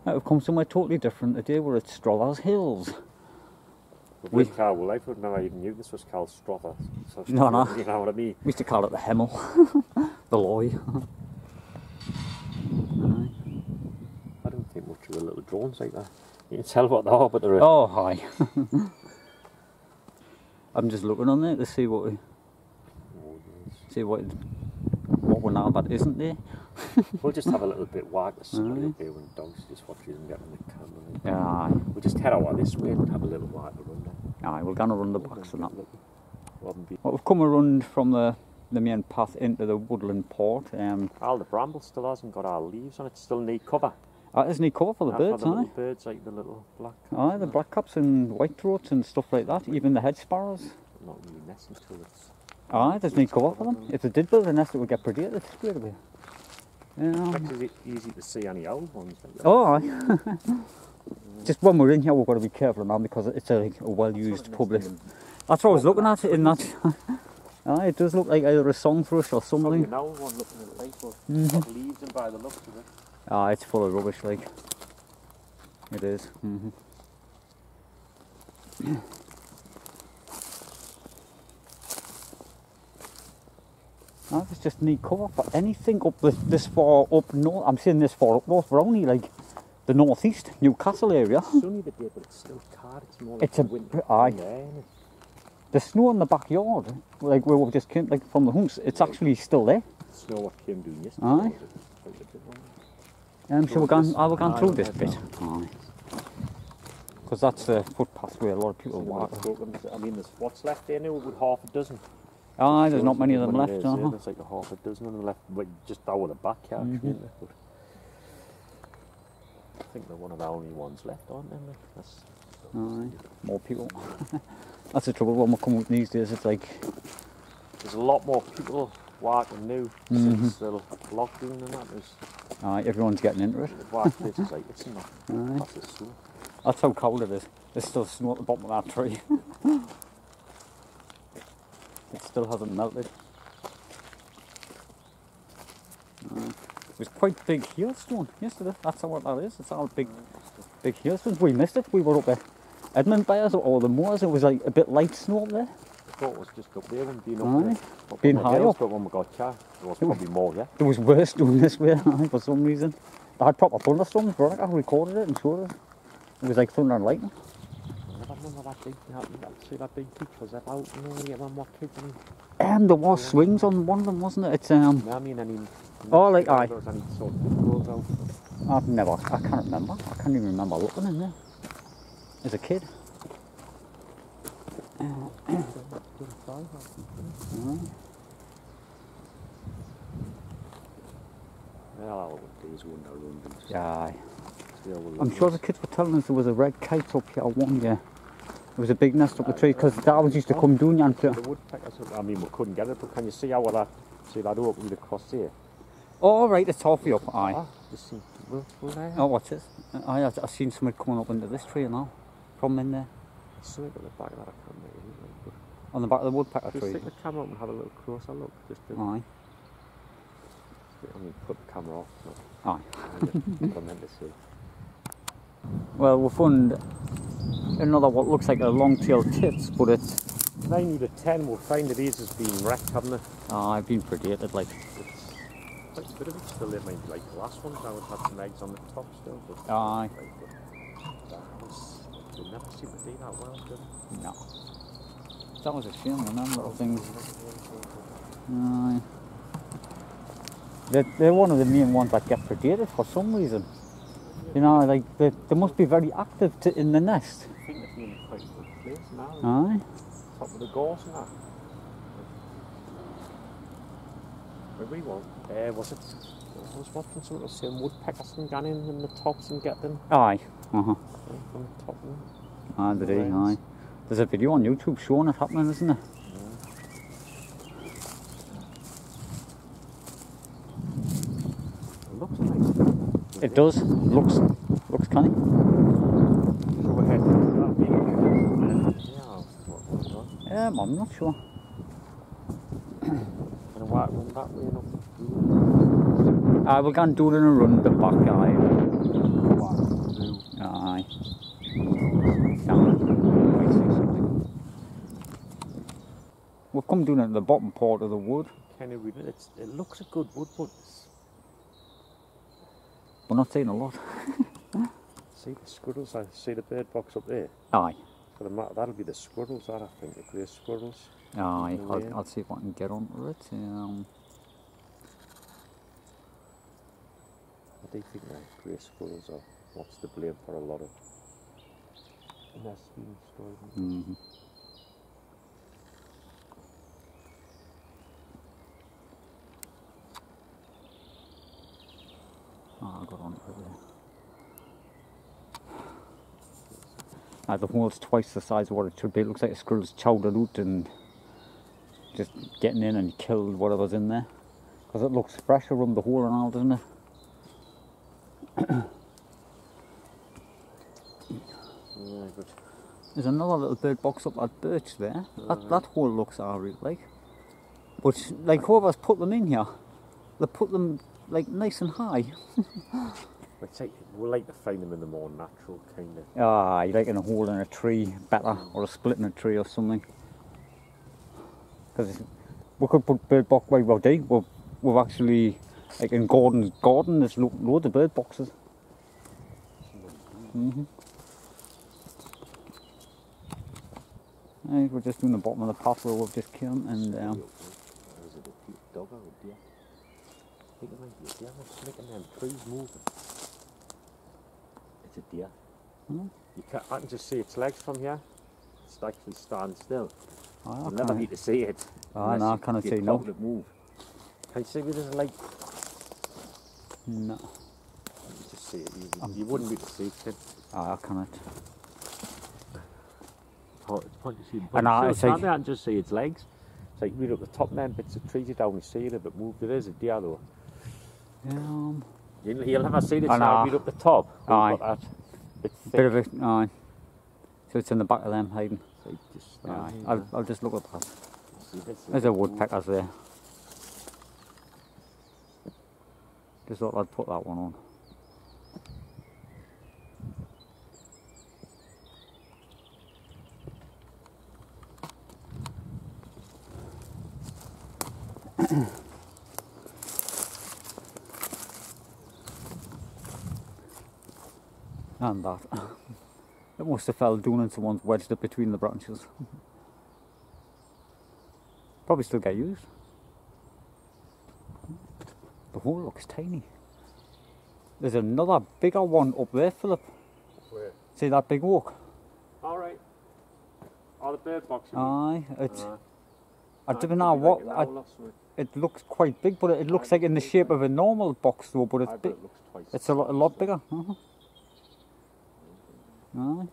I've come somewhere totally different today. We're at Strother's Hills. We've never even knew this was called Strother. So No. You know what I mean? We used to call it the Hemel. The Loy. I don't think much of the little drones like that. You can tell what they are, but they're... Oh, hi. I'm just looking on there to see what we... See what we're now about, isn't there? We'll just have a little bit wag of somebody up here when dogs just watch them getting the camera. Yeah. We'll just head out this way and have a little wag around there. Aye, we're going to run the backs on that. Well, we've come around from the main path into the woodland port. All the bramble still hasn't got our leaves on it, still need cover. Isn't he cover for the birds, for the little birds, like the little black caps. Aye, the black caps and white throats and stuff like that, even the hedge sparrows. Not really nesting till it's... Aye, there's no cover for them. If they did build a nest, it would get predated straight away. It's easy to see any old ones. Like that. Oh, aye. Just when we're in here, we've got to be careful now because it's a well-used public. That's what I was looking at in that. Aye, it does look like either a song thrush or something. An old one looking at the lake, but got leaves and by the looks of it. Ah, it's full of rubbish, like. It is. No, there's just need cover for anything up this far up north. I'm saying this far up north. We're only like the northeast, Newcastle area. It's sunny the day, but it's still hard. It's more like it's a winter. Aye. The snow in the backyard, like where we just came, like from the homes, it's actually still there. The snow what came down yesterday. Aye. So we're going through this bit. Aye. Because that's the footpath where a lot of people walk. I mean, there's what's left there now, with half a dozen. Aye, there's not many of them left. There's like a half a dozen of them left, just over the backyard. I think they're one of the only ones left, aren't they? Aye, more people. That's the trouble when we come out these days. It's like there's a lot more people walking now since the lockdown and that. Aye, everyone's getting into it. Places like this and that. That's how cold it is. There's still snow at the bottom of that tree. It still hasn't melted. It was quite big hailstone yesterday. That's what that is. It's all big hailstones. We missed it. We were up at Edmund Bayers or the moors. It was like a bit light snow up there. I thought it was just up there and being up being high up. But when we got there was probably more, yeah. There was worse doing this way for some reason. They had proper thunderstorms. Veronica recorded it and showed it. It was like thunder and lightning. I remember that big, see that big peak, was that out in the area when we were kids? There was swings on one of them, wasn't it? It's I mean, oh, like aye. There was any sort of out. I can't remember. I can't even remember looking in there as a kid. Yeah. I'm sure the kids were telling us there was a red kite up here one year. There was a big nest up the tree because the owls used to come down and play. I mean, we couldn't get it, but can you see how that opened across here? Oh, right, it's halfway up, aye. Oh, what's this? I've seen somebody coming up into this tree now, from in there. Something at the back of that, I can't make it. On the back of the woodpecker tree? Just stick the camera up and have a little closer look. Aye. I mean, put the camera off. Aye. Well, we found another what looks like a long-tailed tits, but it's 9 out of 10. We'll find that these has been wrecked, haven't they? I've been predated, like. It's quite a bit of it still there, maybe like the last ones. I would have some eggs on the top still. But aye. They never seem to be that well, do they? No. That was a shame, man, little things. Aye. They're one of the main ones that get predated for some reason. You know, like they must be very active in the nest. I think they're in quite a good place now. Aye. Top of the gorse and that. Where we want? Was it? I was watching some of the same woodpeckers and gone in the tops and get them. Aye. From the top. Aye, they do. Aye. There's a video on YouTube showing it happening, isn't there? Looks nice. It does. Looks canny. Go ahead. I'm not sure. And what run that way up? We're going to do it in a run the back eye. come down into the bottom part of the wood. Kind of read it. It looks a good wood, but We're not seeing a lot. see the squirrels. I see the bird box up there. Aye. That'll be the squirrels. That I think the grey squirrels. Aye. I'll see if I can get onto it. I do think the grey squirrels are what's the blame for a lot of nesting stories. Oh, I got on it there. The hole's twice the size of what it should be. It looks like a squirrel's chowed it out and just getting in and killed whatever's in there. Because it looks fresh around the hole and all, doesn't it? Yeah, but There's another little bird box up at birch there. That hole looks alright, like. But like whoever's put them in here, they put them like nice and high. we like to find them in the more natural kind of. Ah, you like in a hole in a tree better, or a split in a tree or something. Because we could put bird box like we've actually, like in Gordon's garden, there's loads of bird boxes. Right, we're just doing the bottom of the path where we've just come, and Is it a dog or a deer? I think it might be a deer. It's making them trees moving. It's a deer. I can just see its legs from here. It's actually stand still. You'll never need to see it. No, I cannot see no. Move. Can you see where there's a leg? No. You just see it. You wouldn't be able to see it. I cannot. It's point to see the And I can just see its legs. It's like right up the top then, bits of trees are down, you see it a bit moved. There is a deer though. You'll never see the child right up the top. Aye. That Bit of it, aye. So it's in the back of them hiding. So just Aye. I'll just look at that. See, There's a woodpeckers there. Just thought I'd put that one on. And that. It must have fell down and someone's wedged it between the branches. Probably still get used. The hole looks tiny. There's another bigger one up there, Philip. Where? See that big oak? Alright. Oh, the bird box. Aye, it's... I don't know what... It looks quite big, but it looks like in the shape of a normal box though, but it's big. It looks twice. It's a lot bigger. Aye.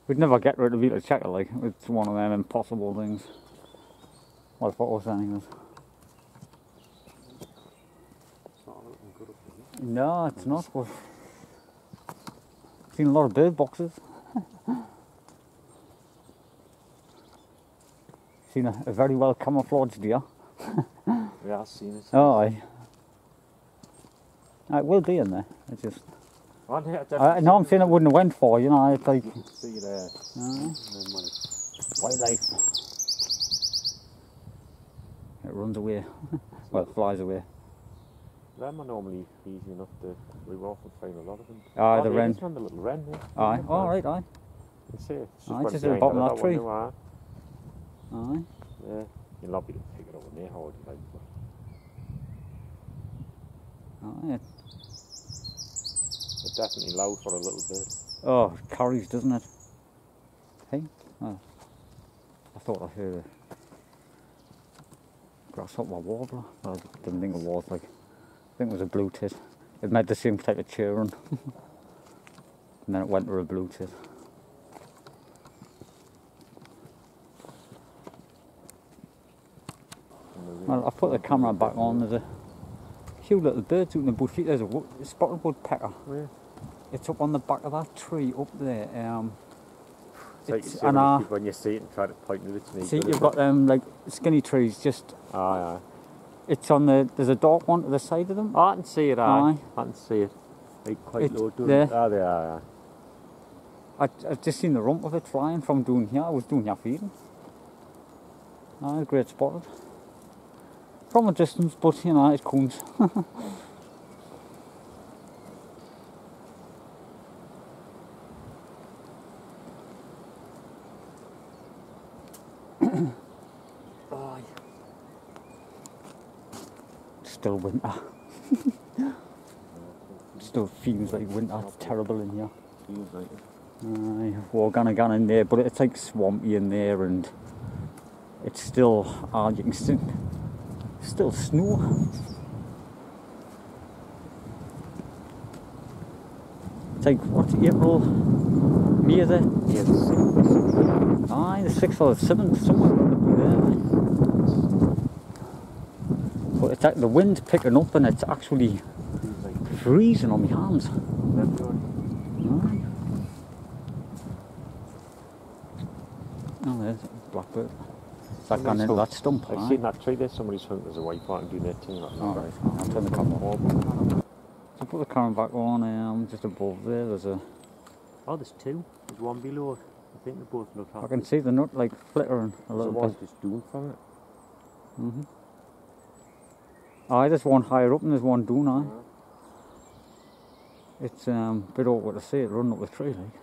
We'd never get rid of it to check it, like. It's one of them impossible things. Well, for us anyways. It's not looking good up here. No, it's not, but... I've seen a lot of bird boxes. Seen a very well camouflaged deer. Yeah, I've seen it. Oh, aye. It will be in there. It's just... no, I'm saying it wouldn't have went for, you know, it's like... You can see it there. Wildlife. It runs away. Well, it flies away. Them are normally easy enough to... We often find a lot of them. Aye, the wren. The little wren there. Aye, oh, right, aye. You can see it. It's just at the bottom of that tree. Aye. Yeah. You'll not be able to pick it up in there, how would you like? Oh, yeah. It's definitely loud for a little bit. Oh, it carries, doesn't it? Hey? Oh. I thought I heard a grasshopper warbler. I didn't think it was, like. I think it was a blue tit. It made the same type of churn. And then it went to a blue tit. Well, I've put the camera back on. There's a few little birds out in the bush. There's a spotted woodpecker. Where? It's up on the back of that tree up there. So you see when you see it and try to point it at me. See, you've got like skinny trees just. Aye. It's on the. There's a dark one to the side of them. Oh, I can see it. Aye. I can see it. Like quite it's low. There. Ah, there. I've just seen the rump of it flying from down here. I was down here feeding. Great spotted. From a distance, but you know, it comes. Still winter. Still feels like winter. It's terrible in here. Feels like it. We're gonna get in there, but it's like swampy in there, and it's still, you can still snow. It's like, what's April? May is it? Yeah, the 6th. Aye, the 6th or the 7th, somewhere around there. But it's like the wind's picking up and it's actually freezing on my hands. Aye. Oh, there's a blackbird. Is that gone into that stump? I've seen that tree there, somebody's hunting there's a white part and doing their thing. Alright, I'll turn the camera on. So put the camera back on, just above there, there's a... Oh, there's two. There's one below it. I think they both look happy. I can see the nut like flickering a little bit. Just doing from it. Aye, there's one higher up and there's one down, aye. It's a bit awkward to see it running up the tree, like.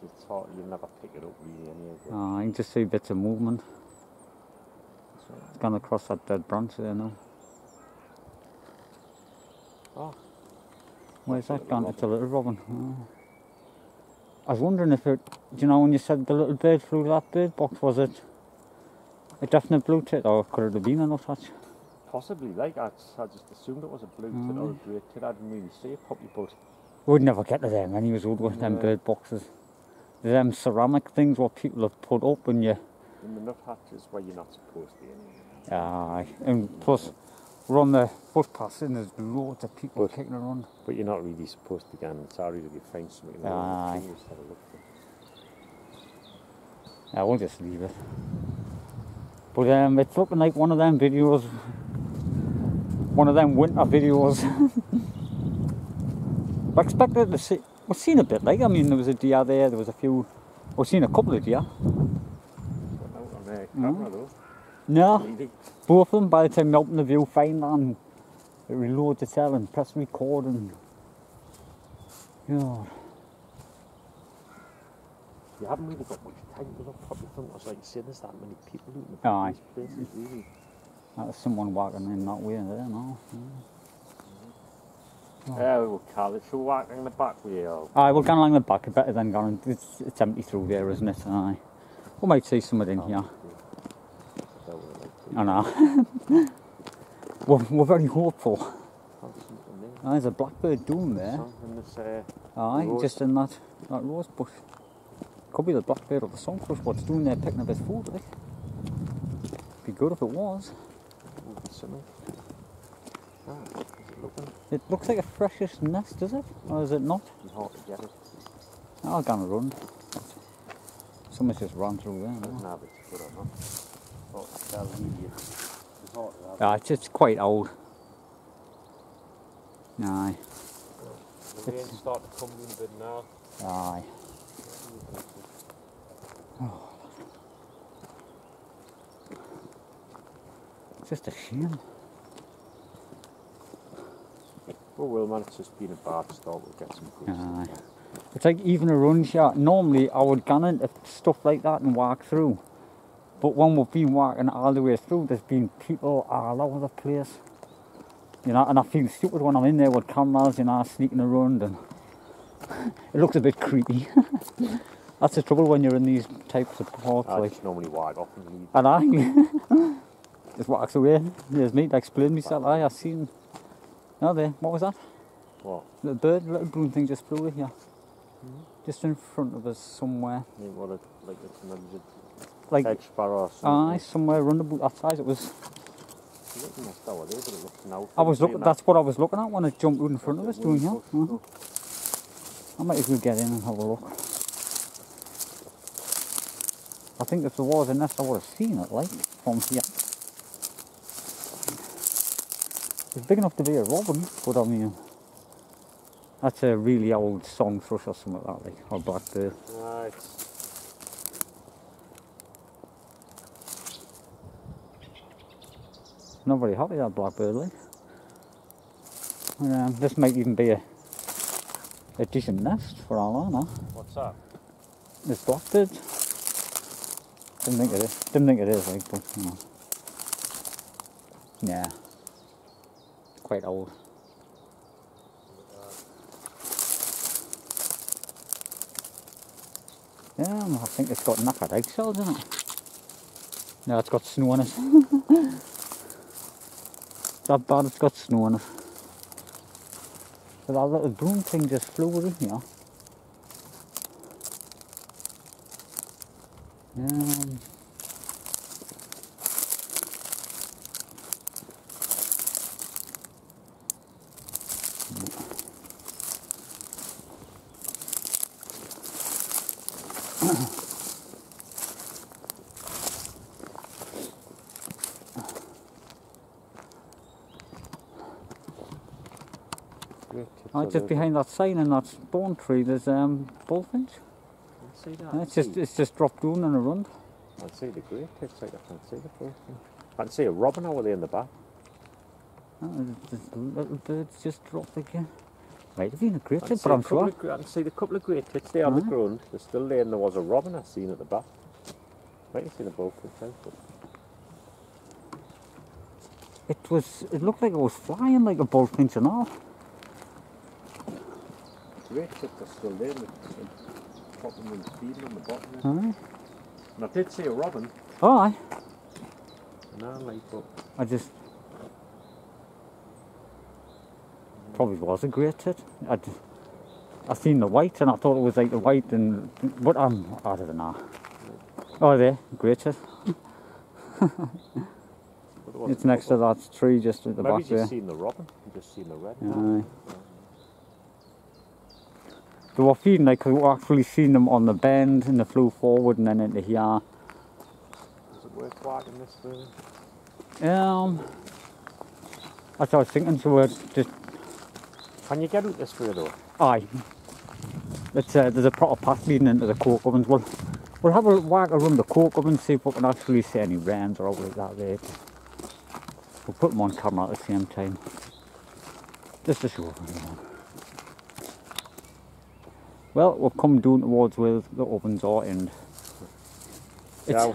It's hard, you'll never pick it up really anyway. I can just see bits of movement. It's gone across that dead branch there now. Oh. Where's that gone? It's a little robin. Oh. I was wondering if it, do you know when you said the little bird flew to that bird box, was it a definite blue tit or could it have been a nuthatch? Possibly, like I just assumed it was a blue tit or a grey tit. I didn't really see it properly, but... We'd never get to them anyways, would we? Them bird boxes. Them ceramic things what people have put up and you... In the nuthatch is where you're not supposed to be anyway. Aye, and plus we're on the footpath and there's loads of people kicking around. But you're not really supposed to go and sorry if you find something in Aye. the just have a look for it. Yeah, we'll just leave it. But it's looking like one of them videos, one of them winter videos. I expected to see, we've seen a bit like, I mean there was a deer there was a few, we've seen a couple of deer. Camera though. No, Really? both of them by the time you open the viewfinder and it reloads itself and press record and... God. You haven't really got much time to look properly from us, like you say, there's that many people in Aye. these places really. There's someone walking in that way there now. We'll call it, so walking in the back way. Aye, we're going along the back, better than going, it's empty through there, isn't it? Aye. We might see something in here. I know. we're very hopeful. There's a blackbird down there. Aye, just in that rose bush. Could be the blackbird or the songthrush what's doing there picking up his food, like. Be good if it was. It looks like a freshest nest, does it? Or is it not? It's hard to get it. I'll go and run. Someone's just run through there. No, but it's good or not. It's quite old. Aye. The rain starting to come in a bit now. Aye. Oh. It's just a shame. Oh well man, it's just been a bad start, we'll get some good stuff. It's like even a run shot. Normally I would go into stuff like that and walk through. But when we've been walking all the way through, there's been people all over the place. You know, and I feel stupid when I'm in there with cameras, you know, sneaking around, and it looks a bit creepy. That's the trouble when you're in these types of parks. I like. just normally walk off and leave. And I just walks away. There's me to explain myself. I seen. Oh, there. What was that? What? Little bird, little brown thing just flew here. Just in front of us somewhere. Yeah, what like it's another like hedge sparrow or something. Aye, somewhere around about that size. It was. I was looking. That's what I was looking at when it jumped out in front of us doing here. I might as well get in and have a look. I think if there was a nest, I would have seen it, like, from here. It's big enough to be a robin, but I mean, That's a really old song thrush or something like that, like, or blackbird. Right. Not very happy that blackbird, like. This might even be a decent nest for all I know. What's that? This blackbird. Didn't think it is. Didn't think it is, like, but you know. Yeah. Quite old. Yeah, I think it's got knackered eggshells in it. No, it's got snow on it. It's that bad, it's got snow on it. But that little broom thing just flew with it, you know. Oh, just behind that sign and that spawn tree, there's bullfinch. See that? Yeah, it's just dropped down and around. I can see the great tits, like I can't see the bullfinch. I can see a robin over there in the back. Oh, the little birds just dropped again. Might have been a great tit, but I'm sure. I can see the couple of great tits there on the ground. They're still there, and there was a robin I seen at the back. Might have seen a bullfinch out, but it looked like it was flying like a bullfinch and all. great tits are still there, popping and feeding on the bottom. Aye. And I did see a robin. Oh, aye. And I like, but I just probably was a great tit. I seen the white and I thought it was like the white, and but I don't know. Oh, there, great tit. It's next to that tree just at the back there. Maybe you've seen the robin, you've just seen the red. Aye. They were feeding, like, we actually seen them on the bend and they flew forward and then into here. Is it worth walking this further? That's what I was thinking, so we're just... Can you get out this way though? Aye. It's, there's a proper path leading into the coke ovens. We'll have a walk around the coke oven, see if we can actually see any wrens or out like that there. We'll put them on camera at the same time. Just to show them. Well, we've come down towards where the ovens are, and yeah,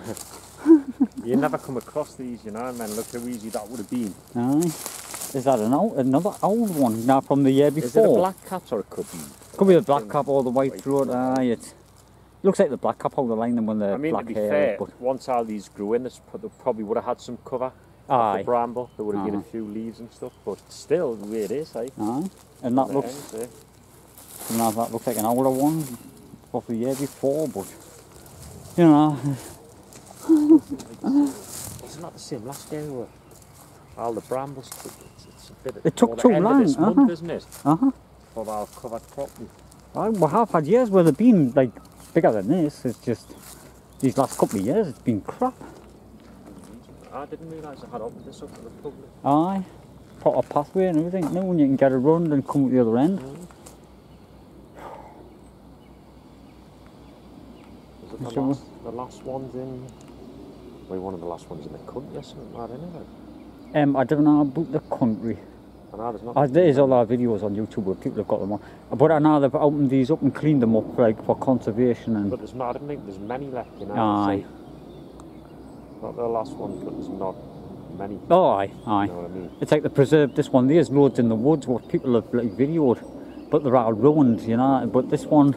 you never come across these, you know, man. Look how easy that would have been. Aye. Is that another old one? Now from the year before? Is it a black cap or a cubby? Could be a black cap or the white throat. Aye, it looks like the black cap how they line them when they're black to be hair. fair, but once all these grew in, they probably would have had some cover. Aye. The bramble, there would have been a few leaves and stuff, but still, the way it is, eh? Aye. And that looks. Now that looks like an older one of the year before, but you know. It's not the same last year where all the brambles took. It's a bit. It took too long, this month, isn't it? For our covered property. We have had years where they've been like bigger than this. It's just these last couple of years it's been crap. I didn't realise I had opened this up to the public. Aye, proper pathway and everything. Now when you can get around and come at the other end. The last ones in, well, one of the last ones in the country or something like that, isn't it? I don't know about the country. I know there's not. There is a lot of videos on YouTube where people have got them on. But I know they've opened these up and cleaned them up like for conservation and. But I don't think there's many left, you know. Aye. Not the last ones, but there's not many. Oh, aye, aye. You know what I mean? It's like they preserved this one. There's loads in the woods what people have like videoed, but they're all ruined, you know. But this one.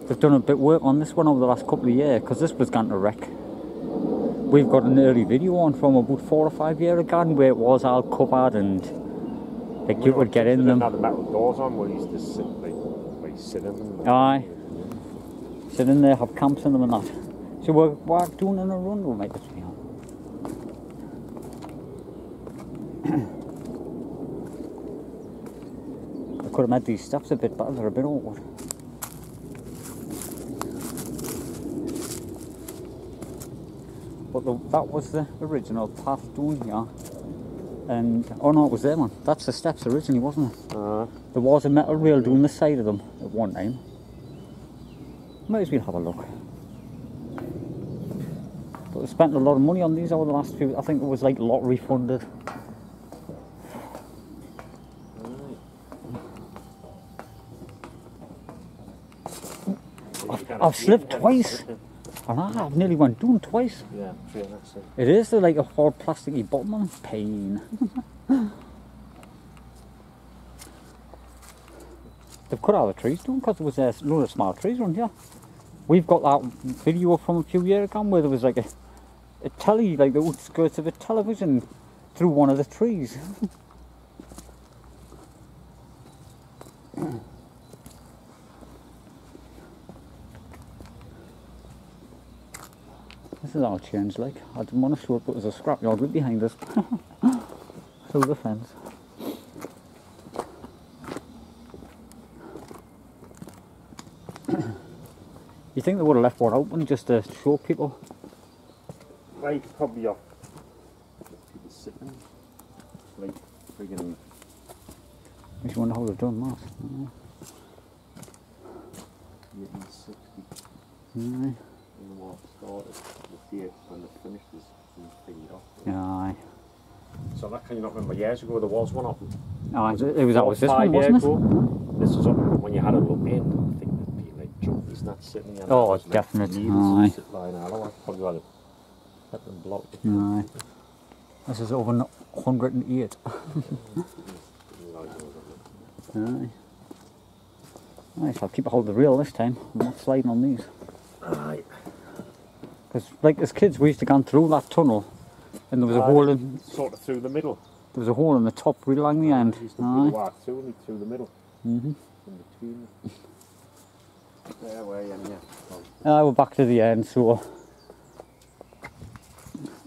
They've done a bit of work on this one over the last couple of years because this was going to wreck. We've got an early video on from about 4 or 5 years ago where it was all covered and like you could get in them. Had the metal doors on where you used to sit, like sit in them. Aye. Sit in there, have camps in them and that. So we're doing in a run, we'll make it be on. I could have made these steps a bit better, they're a bit awkward. But that was the original path down here, and oh no, it was there, man. That's the steps originally, wasn't it? There was a metal rail down the side of them at one time. Might as well have a look. But we spent a lot of money on these over the last few. I think it was like lottery funded. I've slipped twice. And I've nearly went down twice. Yeah, that's it. It is like a hard plasticky bottom on it. Pain. They've cut out the trees down because there was a load of small trees around here. We've got that video from a few years ago where there was like a telly, like the outskirts of a television through one of the trees. This is our change, like. I didn't want to show it, but there's a scrapyard right behind us. Through the fence. You think they would have left one open just to show people? Right, probably off people sitting. Like friggin'. I just wonder how they've done that. 1860. Aye. And the war started. The theatre when they finished was figured off. Aye. So that can you not remember years ago there was one up. Aye, that was this one, wasn't it? This was up when you had a look in. I think there'd be like junkies not sitting there. Oh, it's definite. Aye. Probably rather let them block it. Aye. This is over 108. Aye. Aye, so I'll keep a hold of the rail this time. I'm not sliding on these. Aye. Because, like, as kids, we used to go through that tunnel, and there was a hole in. Sort of through the middle. There was a hole in the top, right along the end. Used to walk through the middle. In between. There, way and we're back to the end, so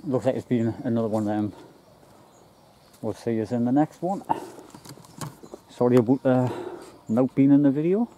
looks like it's been another one of them. We'll see you in the next one. Sorry about not being in the video.